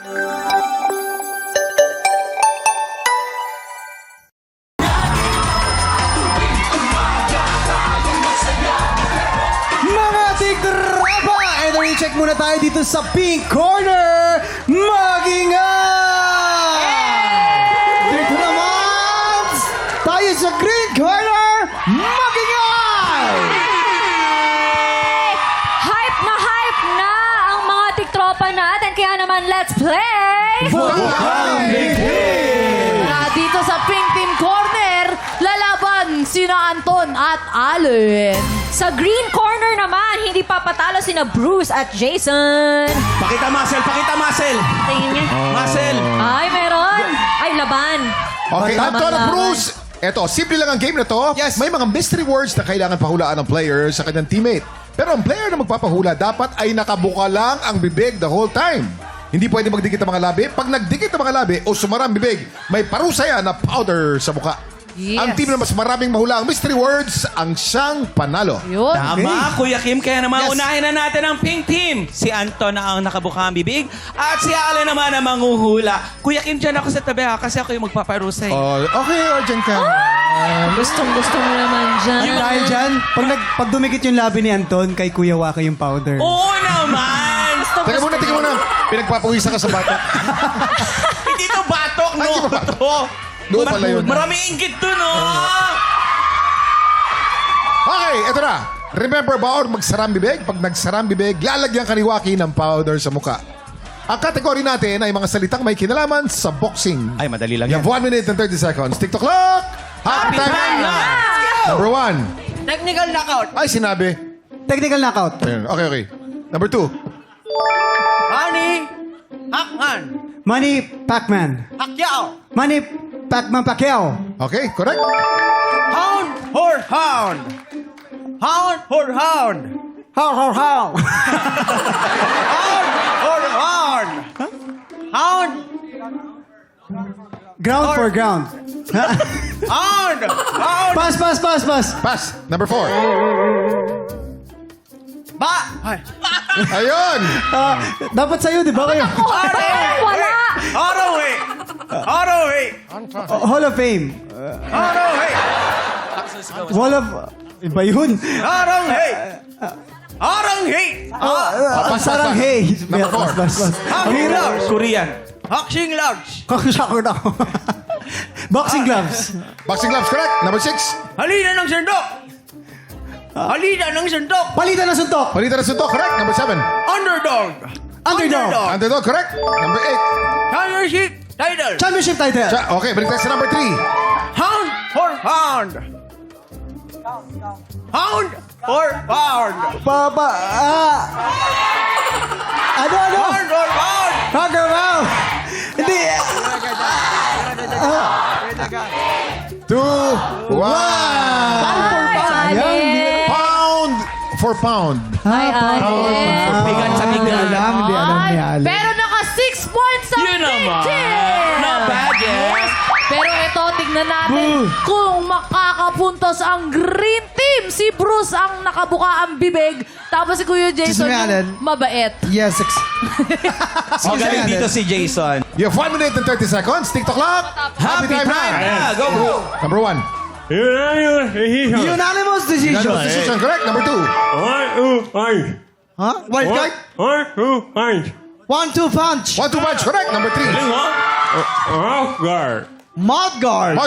Mga tigrapa! Ito yung check muna tayo dito sa pink corner. Mag-ingat! Dito naman, tayo sa green corner. Mag-ingat! Hype na ang mga tiktropa natin. Kaya naman, let's play! Dito sa Pink Team Corner, lalaban sina Anton at Allen. Sa Green Corner naman, hindi papatalo sina Bruce at Jason. Pakita muscle. Tingin niya. Muscle. Ay, meron. Ay, laban. Okay, Tama Anton at laban. Bruce. Eto, simple lang ang game na to. Yes. May mga mystery words na kailangan pahulaan ng player sa kanyang teammate. Pero ang player na magpapahula dapat ay nakabuka lang ang bibig the whole time. Hindi pwede magdikit ang mga labi. Pag nagdikit ang mga labi o sumara ang bibig, may parusa yan na powder sa mukha. Yes. Ang team na mas maraming mahula ang mystery words ang siyang panalo. Yun. Tama, Kuya Kim. Kaya naman, Yes. unahin na natin ang pink team. Si Anton na ang nakabuka ang bibig at si Allen naman ang manghuhula. Kuya Kim, dyan ako sa tabi ha, kasi ako yung magpaparusa eh. Oh, okay, o dyan ka. Gustong-gusto mo naman dyan. Dahil dyan, pag dumikit yung labi ni Anton, kay Kuya Waka yung powder. Oo naman! Teka muna. Pinagpapawisan ka sa bata. Hindi to batok, no? Ay, di ba batok? Doon pala yun. Maraming inggit to, no? Okay, eto na. Remember ba magsarang bibig? Pag nagsarang bibig, lalagyan ka ni Waki ng powder sa muka. Ang kategory natin ay mga salitang may kinalaman sa boxing. Ay, madali lang You have 1 minute and 30 seconds. TikTok clock! Happy time! Number 1. Technical knockout. Ay, sinabi. Technical knockout. Ayun, okay. Number 2. Honey, Hakman, Manny Pacman. Pacquiao, Manny Pacman Pacquiao. Okay, correct. Hound for Hound, Hound for Hound, How? Hound for Hound, Hound, Ground for ground. Hound, Hound, Pass. Pass. Number 4. Ayun! Dapat sa'yo, di ba kayo? Wala. Autoway, Autoway, Hall of Fame. Autoway, Wall of... Iba yun. Autoway, Autoway, Pass. Sarang hey. Number 4. Pass. Ang hirap. Korean. Boxing Loves, Kakasakot ako. Boxing gloves. Boxing gloves, correct. Number 6. Halina ng Sundok, Halina ng Sundok, Palitan ng suntok. Palitan ng suntok, correct. Number 7. Underdog, Underdog. Underdog, correct. Number 8. Championship Title, Championship title. Okay, balik tayo sa number 3. Hound for Hound, Hound for Hound, Ano? Hound for Hound. Hugger wow. Hindi. 2, 1. Allen. Pound for pound. Ay, Allen. Bigat sa bigat. Hindi alam ni Allen. Pero naka 6 points ang Yun Pink naman. Team. Not bad, yes. Pero ito, tignan natin kung makakapuntos ang Green Team. Si Bruce ang nakabuka ang bibig. Tapos si Kuya Jason Si Allen. yung mabait. Yes. O, galing dito si Jason. You have 1 minute and 30 seconds. TikTok clock. Happy time na. Go, go. Number 1. Unanimous decision. Unanimous decision, correct. Number 2. Huh? Wild card? 1-2 punch. 1, 2 punch, correct. Number 3. Mouth guard. Mouth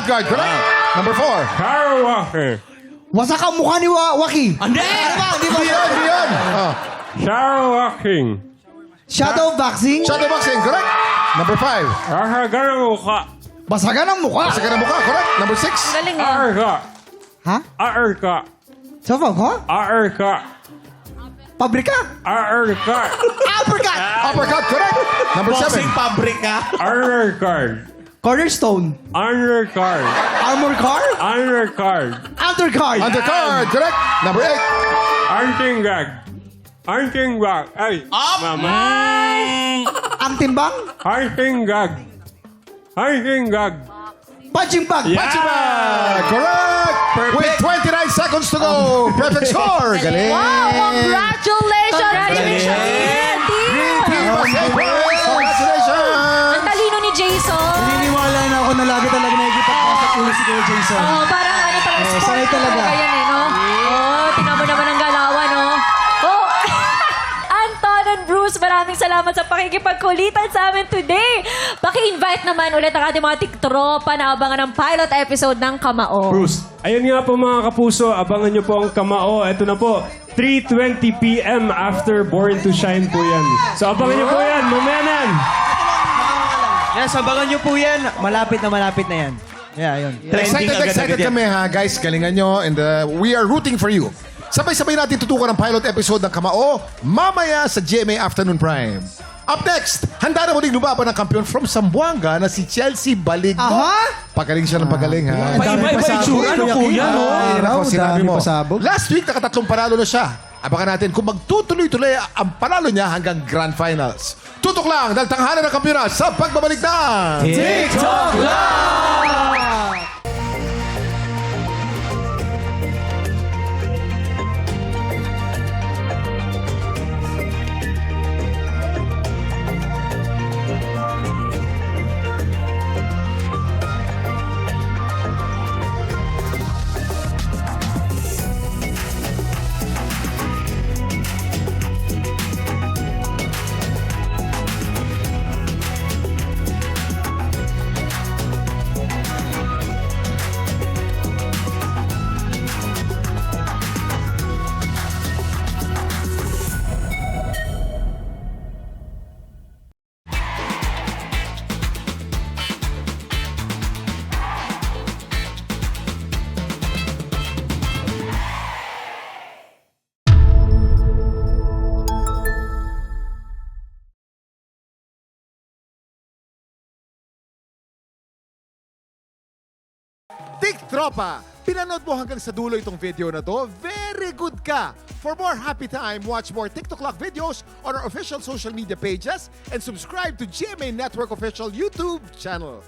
guard, correct. Number 4. Wasak ang mukha ni Waki. Hindi! Di ba? Beyond, beyond. Shadow boxing. Shadow boxing, correct. Number 5. Basagan ang mukha. Sa kanang mukha, correct. Number 6. Galing ah. Ha? Sa ko? Pabrika? Uppercut. Uppercut, correct. Number 7. Boxing pabrika. Cornerstone. Armor car? Undercard. Undercard, correct. Number 8. Ang timbang? Punching bag. Correct. With 29 seconds to go. Perfect score. Galing. Wow, congratulations! Congratulations. Green Team! Green team, 8 points. Congratulations. ulo si Kuya Jason. Oo, parang ano talaga, sport sanay talaga. yan eh, no? Oo, tingnan mo naman ang galawan, no? Oh, Anton and Bruce, maraming salamat sa pakikipagkulitan sa amin today. Paki-invite naman ulit ang ating mga tiktropa na abangan ng pilot episode ng Kamao. Bruce. Ayun nga po mga kapuso, abangan nyo po ang Kamao. Ito na po, 3:20 p.m. after Born to Shine po yan. So abangan nyo po yan, mamaya na. Yes, abangan nyo po yan. Malapit na yan. Yeah, yun. Excited kami ha, guys. Galingan nyo and we are rooting for you. Sabay-sabay natin tutukan ang pilot episode ng Kamao mamaya sa GMA Afternoon Prime. Up next, handa na muling lumaban ng kampiyon from Zamboanga na si Chelsea Baligno. Aha! Pagaling siya ng pagaling ha. Paiba-iba yung tsura, ano, kuya, no? Ay, nako, sinabi dami mo. pasabog. Last week, nakatatlong panalo na siya. Abangan natin kung magtutuloy-tuloy ang panalo niya hanggang Grand Finals. Tutok lang dahil tanghalan ng kampiyon sa pagbabalik ng TikTok Live! TikTropa! Pinanood mo hanggang sa dulo itong video na to? Very good ka! For more happy time, watch more TikTok Lock videos on our official social media pages and subscribe to GMA Network official YouTube channel.